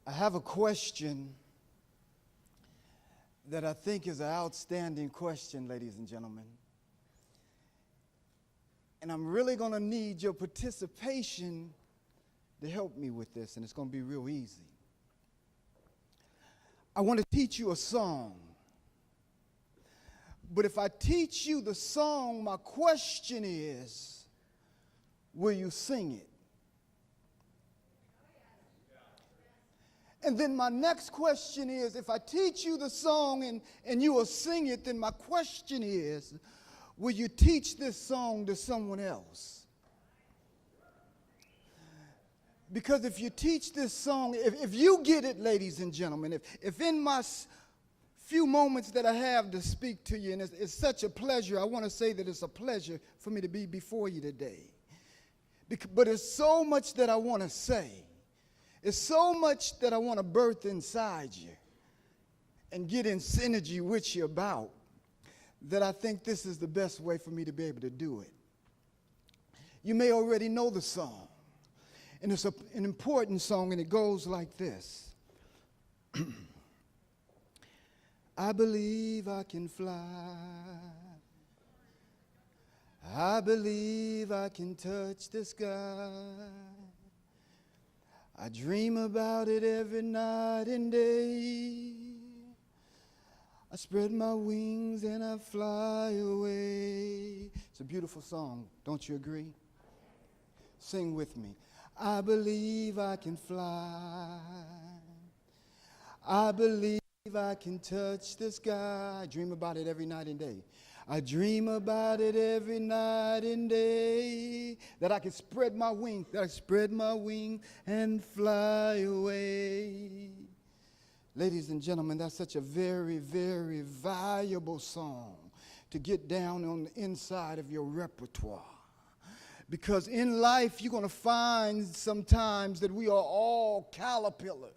I have a question that I think is an outstanding question, ladies and gentlemen. And I'm really going to need your participation to help me with this, and it's going to be real easy. I want to teach you a song. But if I teach you the song, my question is, will you sing it? And then my next question is, if I teach you the song and you will sing it, then my question is, will you teach this song to someone else? Because if you teach this song, if you get it, ladies and gentlemen, if in my few moments that I have to speak to you, and it's such a pleasure, I want to say that it's a pleasure for me to be before you today. But there's so much that I want to say. It's so much that I want to birth inside you and get in synergy with you about that I think this is the best way for me to be able to do it. You may already know the song, and it's an important song, and it goes like this. I believe I can fly. I believe I can touch the sky. I dream about it every night and day. I spread my wings and I fly away. It's a beautiful song, don't you agree? Sing with me. I believe I can fly. I believe I can touch the sky. I dream about it every night and day. I dream about it every night and day, that I can spread my wings, and fly away. Ladies and gentlemen, that's such a very, very valuable song to get down on the inside of your repertoire. Because in life, you're going to find sometimes that we are all caterpillars.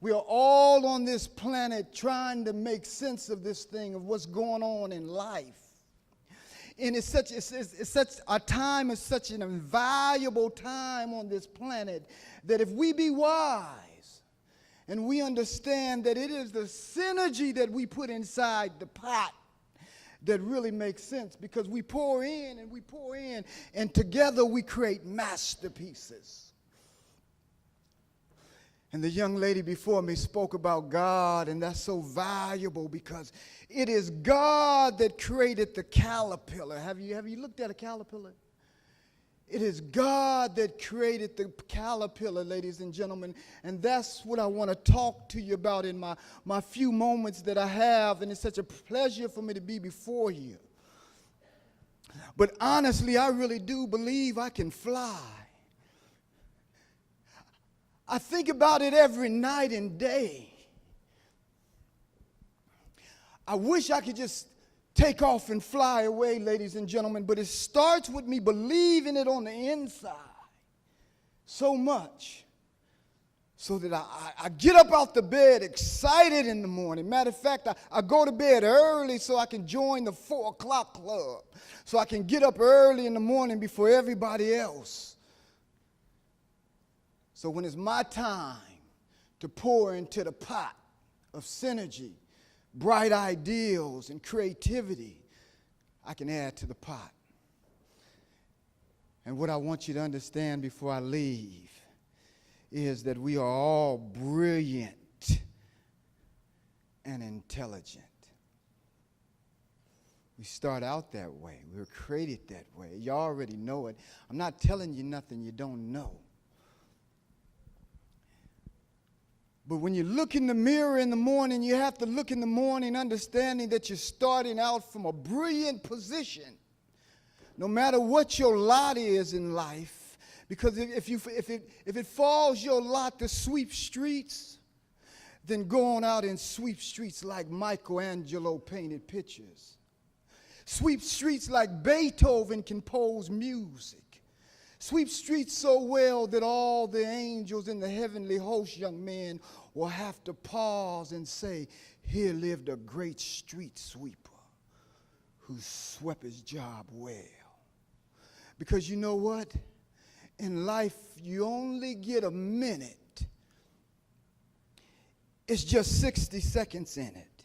We are all on this planet trying to make sense of this thing, of what's going on in life. And our time is such an invaluable time on this planet that if we be wise and we understand that it is the synergy that we put inside the pot that really makes sense, because we pour in and we pour in, and together we create masterpieces. And the young lady before me spoke about God, and that's so valuable because it is God that created the caterpillar. Have you looked at a caterpillar? It is God that created the caterpillar, ladies and gentlemen, and that's what I want to talk to you about in my few moments that I have, and it's such a pleasure for me to be before you. But honestly, I really do believe I can fly. I think about it every night and day. I wish I could just take off and fly away, ladies and gentlemen, but it starts with me believing it on the inside so much so that I get up out the bed excited in the morning. Matter of fact, I go to bed early so I can join the 4 o'clock club, so I can get up early in the morning before everybody else. So when it's my time to pour into the pot of synergy, bright ideals, and creativity, I can add to the pot. And what I want you to understand before I leave is that we are all brilliant and intelligent. We start out that way. We were created that way. You already know it. I'm not telling you nothing you don't know. But when you look in the mirror in the morning, you have to look in the morning understanding that you're starting out from a brilliant position, no matter what your lot is in life. Because if it falls your lot to sweep streets, then go on out and sweep streets like Michelangelo painted pictures. Sweep streets like Beethoven composed music. Sweep streets so well that all the angels in the heavenly host, young man, will have to pause and say, here lived a great street sweeper who swept his job well. Because you know what? In life, you only get a minute It's just 60 seconds in it.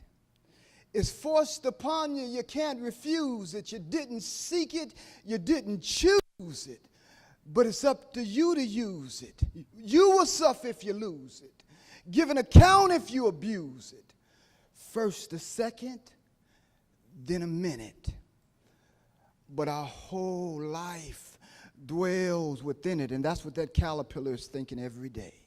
It's forced upon you. You can't refuse it. You didn't seek it. You didn't choose it. But it's up to you to use it. You will suffer if you lose it. Give an account if you abuse it. First a second, then a minute. But our whole life dwells within it. And that's what that caterpillar is thinking every day.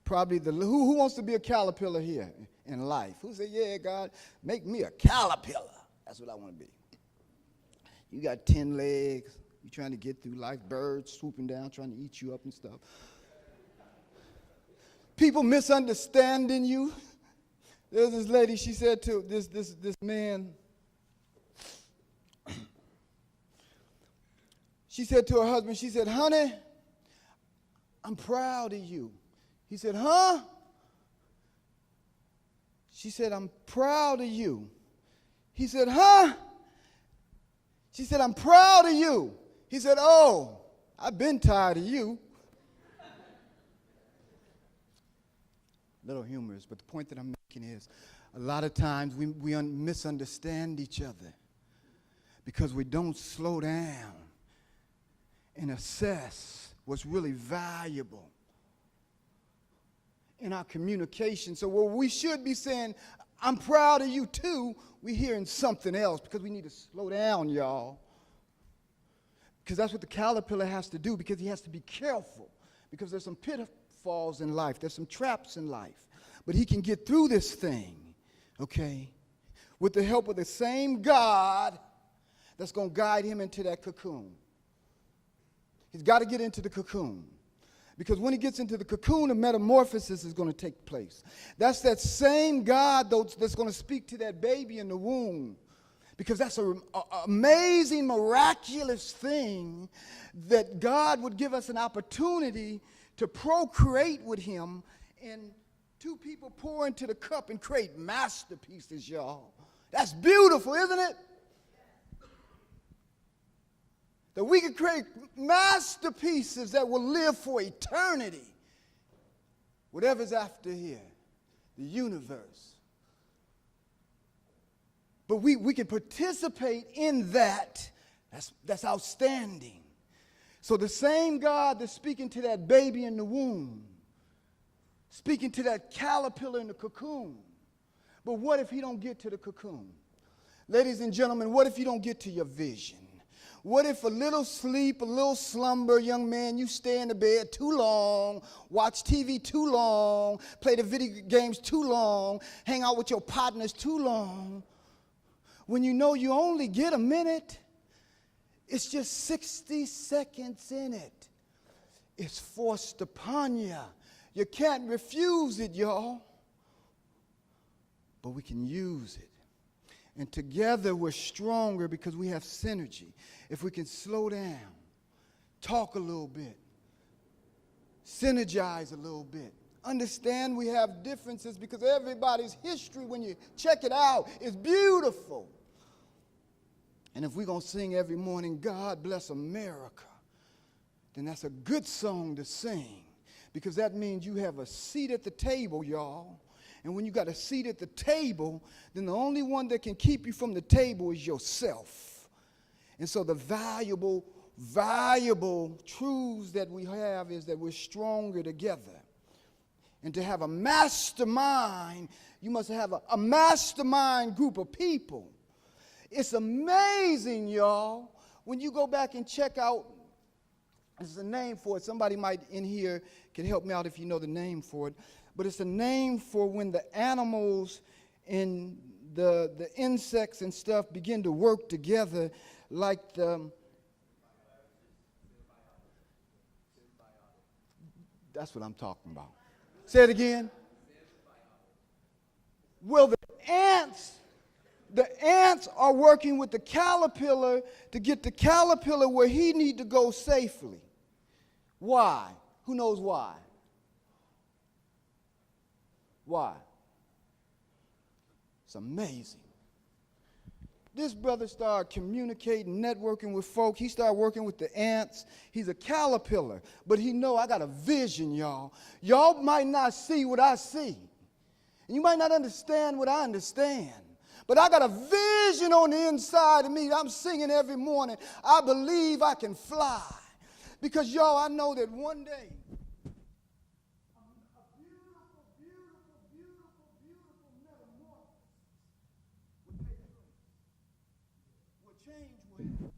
Probably who wants to be a caterpillar here in life? Who say, yeah, God, make me a caterpillar. That's what I want to be. You got 10 legs. You're trying to get through life. Birds swooping down, trying to eat you up and stuff. People misunderstanding you. There's this lady, she said to this man, she said to her husband, she said, honey, I'm proud of you. He said, huh? She said, I'm proud of you. He said, huh? She said, I'm proud of you. He said, oh, I've been tired of you. Little humorous, but the point that I'm making is a lot of times we misunderstand each other because we don't slow down and assess what's really valuable in our communication. So where we should be saying, I'm proud of you too, we're hearing something else because we need to slow down, y'all. Because that's what the caterpillar has to do, because he has to be careful, because there's some pitfalls in life, there's some traps in life. But he can get through this thing, okay, with the help of the same God that's going to guide him into that cocoon. He's got to get into the cocoon. Because when he gets into the cocoon, a metamorphosis is going to take place. That's that same God that's going to speak to that baby in the womb. Because that's an amazing, miraculous thing that God would give us an opportunity to procreate with him, and two people pour into the cup and create masterpieces, y'all. That's beautiful, isn't it? That we can create masterpieces that will live for eternity. Whatever's after here, the universe. But we can participate in that. That's outstanding. So the same God that's speaking to that baby in the womb, speaking to that caterpillar in the cocoon. But what if he don't get to the cocoon? Ladies and gentlemen, what if you don't get to your vision? What if a little sleep, a little slumber, young man, you stay in the bed too long, watch TV too long, play the video games too long, hang out with your partners too long, when you know you only get a minute? It's just 60 seconds in it. It's forced upon you. You can't refuse it, y'all. But we can use it. And together we're stronger because we have synergy. If we can slow down, talk a little bit, synergize a little bit, understand we have differences, because everybody's history, when you check it out, is beautiful. And if we're going to sing every morning, God bless America, then that's a good song to sing, because that means you have a seat at the table, y'all. And when you got a seat at the table, then the only one that can keep you from the table is yourself. And so the valuable truths that we have is that we're stronger together. And to have a mastermind, you must have a mastermind group of people. It's amazing, y'all, when you go back and check out, there's a name for it. Somebody might in here can help me out if you know the name for it. But it's a name for when the animals and the insects and stuff begin to work together, like the... That's what I'm talking about. Say it again. Well, the ants are working with the caterpillar to get the caterpillar where he need to go safely. Why? Who knows why? Why? It's amazing. This brother started communicating, networking with folk. He started working with the ants. He's a caterpillar, but he know I got a vision, y'all. Y'all might not see what I see, And you might not understand what I understand. But I got a vision on the inside of me. I'm singing every morning. I believe I can fly. Because, y'all, I know that one day, a beautiful, beautiful, beautiful, beautiful metamorphosis will take place. Will change will.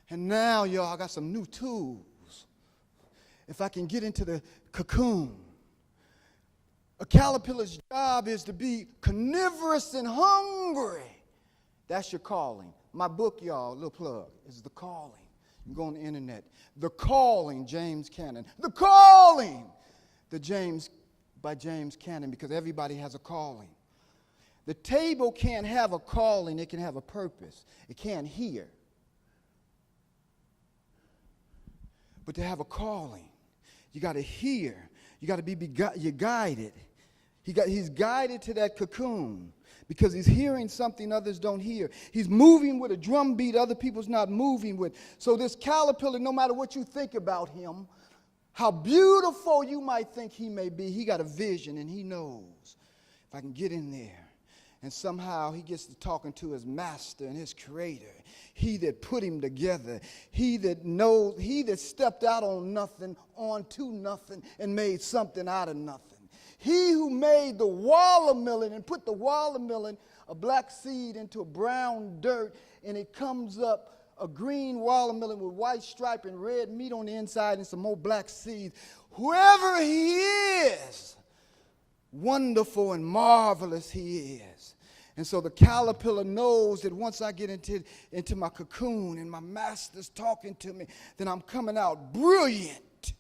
And now, y'all, I got some new tools. If I can get into the cocoon. A caterpillar's job is to be carnivorous and hungry. That's your calling. My book, y'all, little plug, is The Calling. You can go on the internet. The Calling, James Cannon. The Calling, by James Cannon, because everybody has a calling. The table can't have a calling. It can have a purpose. It can't hear. But to have a calling, you got to hear. You got to be you're guided. He's guided to that cocoon because he's hearing something others don't hear. He's moving with a drum beat other people's not moving with. So this caterpillar, no matter what you think about him, how beautiful you might think he may be, he got a vision and he knows if I can get in there. And somehow he gets to talking to his master and his creator. He that put him together. He that stepped out on nothing, onto nothing, and made something out of nothing. He who made the watermelon and put the watermelon, a black seed, into a brown dirt, and it comes up a green watermelon with white stripe and red meat on the inside and some more black seeds. Whoever he is, wonderful and marvelous he is. And so the caterpillar knows that once I get into my cocoon and my master's talking to me, then I'm coming out brilliant.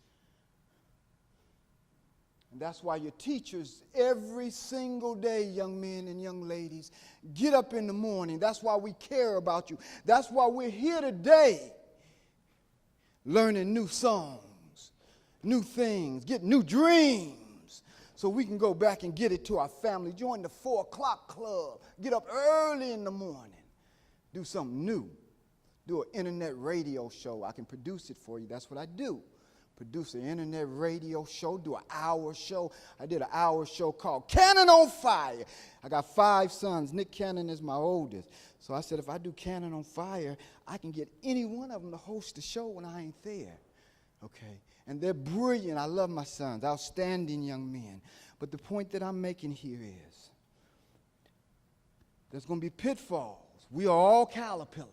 And that's why your teachers every single day, young men and young ladies, get up in the morning. That's why we care about you. That's why we're here today learning new songs, new things, get new dreams. So we can go back and get it to our family. Join the 4 o'clock club. Get up early in the morning. Do something new. Do an internet radio show. I can produce it for you. That's what I do. Produce an internet radio show. Do an hour show. I did an hour show called Cannon on Fire. I got 5 sons. Nick Cannon is my oldest. So I said, if I do Cannon on Fire, I can get any one of them to host the show when I ain't there. Okay? And they're brilliant. I love my sons, outstanding young men. But the point that I'm making here is there's going to be pitfalls. We are all caterpillars.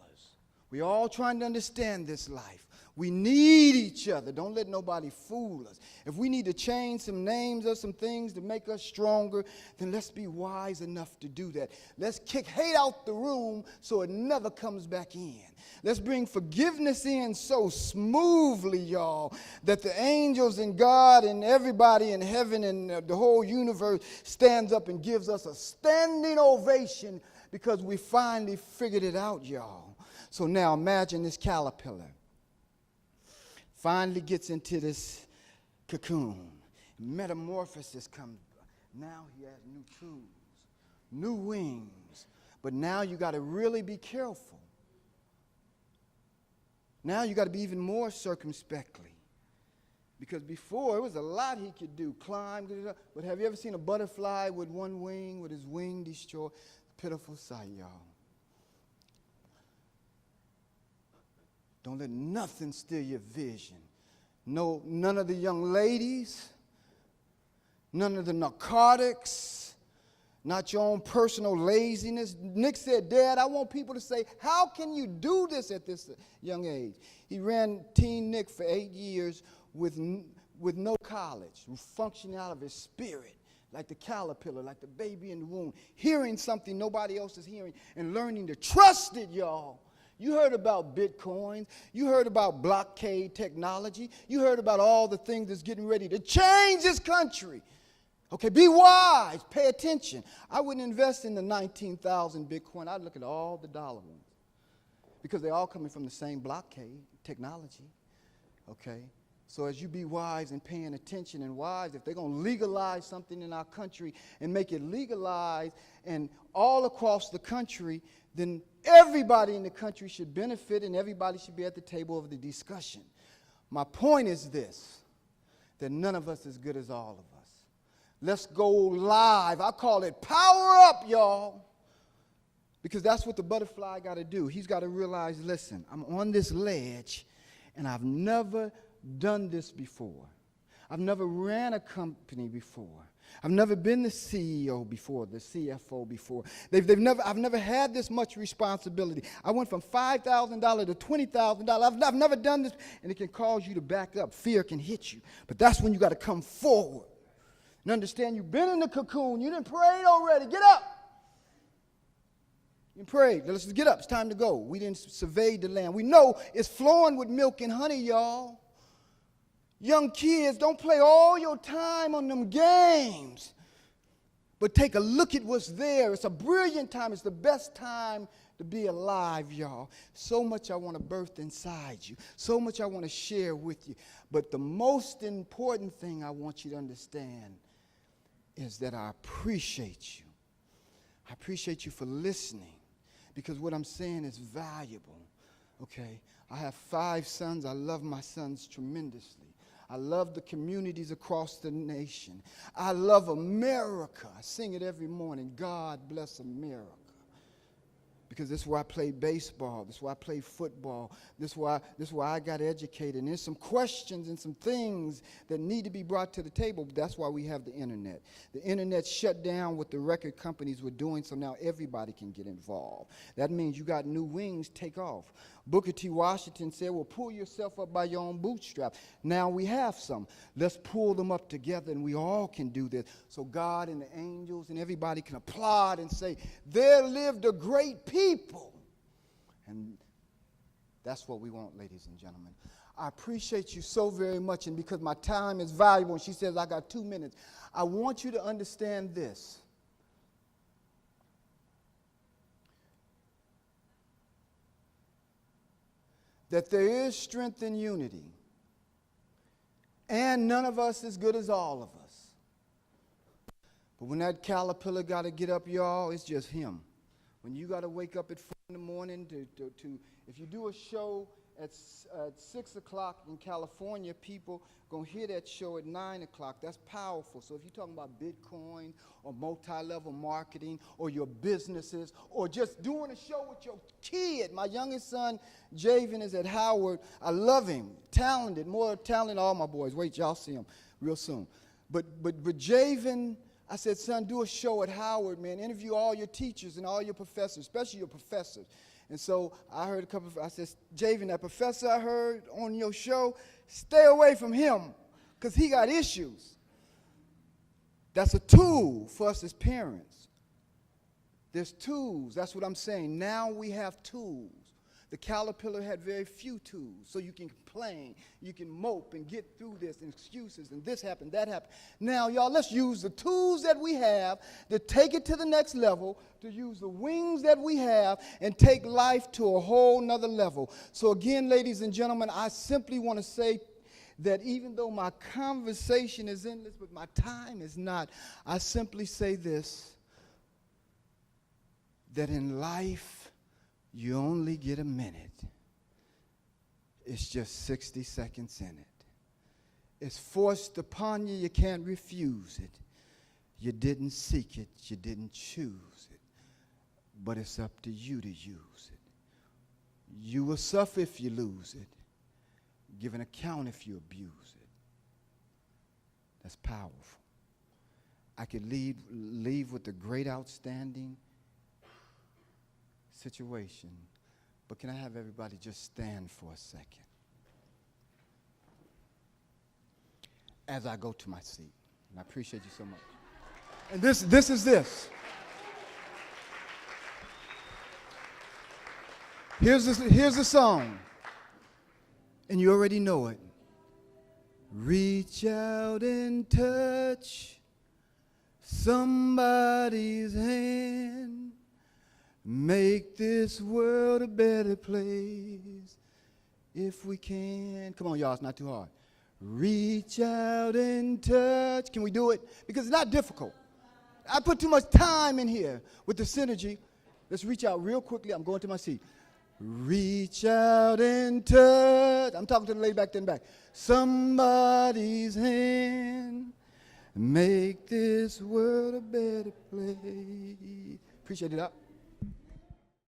We're all trying to understand this life. We need each other. Don't let nobody fool us. If we need to change some names or some things to make us stronger, then let's be wise enough to do that. Let's kick hate out the room so it never comes back in. Let's bring forgiveness in so smoothly, y'all, that the angels and God and everybody in heaven and the whole universe stands up and gives us a standing ovation because we finally figured it out, y'all. So now imagine this caterpillar finally gets into this cocoon. Metamorphosis comes. Now he has new tools, new wings. But now you got to really be careful. Now you got to be even more circumspectly. Because before, it was a lot he could do. Climb, but have you ever seen a butterfly with one wing, with his wing destroyed? Pitiful sight, y'all. Don't let nothing steal your vision. No, none of the young ladies, none of the narcotics, not your own personal laziness. Nick said, Dad, I want people to say, how can you do this at this young age? He ran Teen Nick for 8 years with no college, functioning out of his spirit, like the caterpillar, like the baby in the womb, hearing something nobody else is hearing and learning to trust it, y'all. You heard about Bitcoin. You heard about blockade technology. You heard about all the things that's getting ready to change this country. Okay, be wise. Pay attention. I wouldn't invest in the 19,000 Bitcoin. I'd look at all the dollar ones because they're all coming from the same blockade technology. Okay, so as you be wise and paying attention and wise, if they're going to legalize something in our country and make it legalized and all across the country, then everybody in the country should benefit and everybody should be at the table of the discussion. My point is this, that none of us is good as all of us. Let's go live. I call it power up, y'all. Because that's what the butterfly got to do. He's got to realize, listen, I'm on this ledge, and I've never done this before. I've never ran a company before. I've never been the CEO before, the CFO before. I've never had this much responsibility. I went from $5,000 to $20,000. I've never done this, and it can cause you to back up. Fear can hit you. But that's when you got to come forward and understand you've been in the cocoon. You didn't pray already. Get up. You prayed. Let's just get up. It's time to go. We didn't survey the land. We know it's flowing with milk and honey, y'all. Young kids, don't play all your time on them games, but take a look at what's there. It's a brilliant time. It's the best time to be alive, y'all. So much I want to birth inside you. So much I want to share with you. But the most important thing I want you to understand is that I appreciate you. I appreciate you for listening, because what I'm saying is valuable, okay? I have 5 sons. I love my sons tremendously. I love the communities across the nation. I love America. I sing it every morning. God bless America. Because this is where I played baseball. This is where I played football. This is why I got educated. And there's some questions and some things that need to be brought to the table. But that's why we have the internet. The internet shut down what the record companies were doing, so now everybody can get involved. That means you got new wings, take off. Booker T. Washington said, well, pull yourself up by your own bootstrap. Now we have some. Let's pull them up together, and we all can do this. So God and the angels and everybody can applaud and say, there lived a great people. And that's what we want, ladies and gentlemen. I appreciate you so very much, and because my time is valuable, and she says I got 2 minutes, I want you to understand this. That there is strength in unity, and none of us is good as all of us. But when that caterpillar got to get up, y'all, it's just him. When you got to wake up at 4 in the morning if you do a show at 6 o'clock in California, people going to hear that show at 9 o'clock. That's powerful. So if you're talking about Bitcoin or multi-level marketing or your businesses or just doing a show with your kid. My youngest son, Javen, is at Howard. I love him. Talented, more talented than all my boys. Wait, y'all see him real soon. But Javen, I said, son, do a show at Howard, man. Interview all your teachers and all your professors, especially your professors. And so I heard I said, Javen, that professor I heard on your show, stay away from him because he got issues. That's a tool for us as parents. There's tools. That's what I'm saying. Now we have tools. The caterpillar had very few tools, so you can complain, you can mope and get through this and excuses and this happened, that happened. Now, y'all, let's use the tools that we have to take it to the next level, to use the wings that we have and take life to a whole nother level. So again, ladies and gentlemen, I simply want to say that even though my conversation is endless, but my time is not, I simply say this, that in life, you only get a minute. It's just 60 seconds in it. It's forced upon you. You can't refuse it. You didn't seek it. You didn't choose it. But it's up to you to use it. You will suffer if you lose it. Give an account if you abuse it. That's powerful. I could leave with a great, outstanding situation, but can I have everybody just stand for a second as I go to my seat? And I appreciate you so much. And this is this. Here's the song, and you already know it. Reach out and touch somebody's hand. Make this world a better place if we can. Come on, y'all, it's not too hard. Reach out and touch. Can we do it? Because it's not difficult. I put too much time in here with the synergy. Let's reach out real quickly. I'm going to my seat. Reach out and touch. I'm talking to the lady back there in the back. Somebody's hand. make this world a better place. Appreciate it, Doc.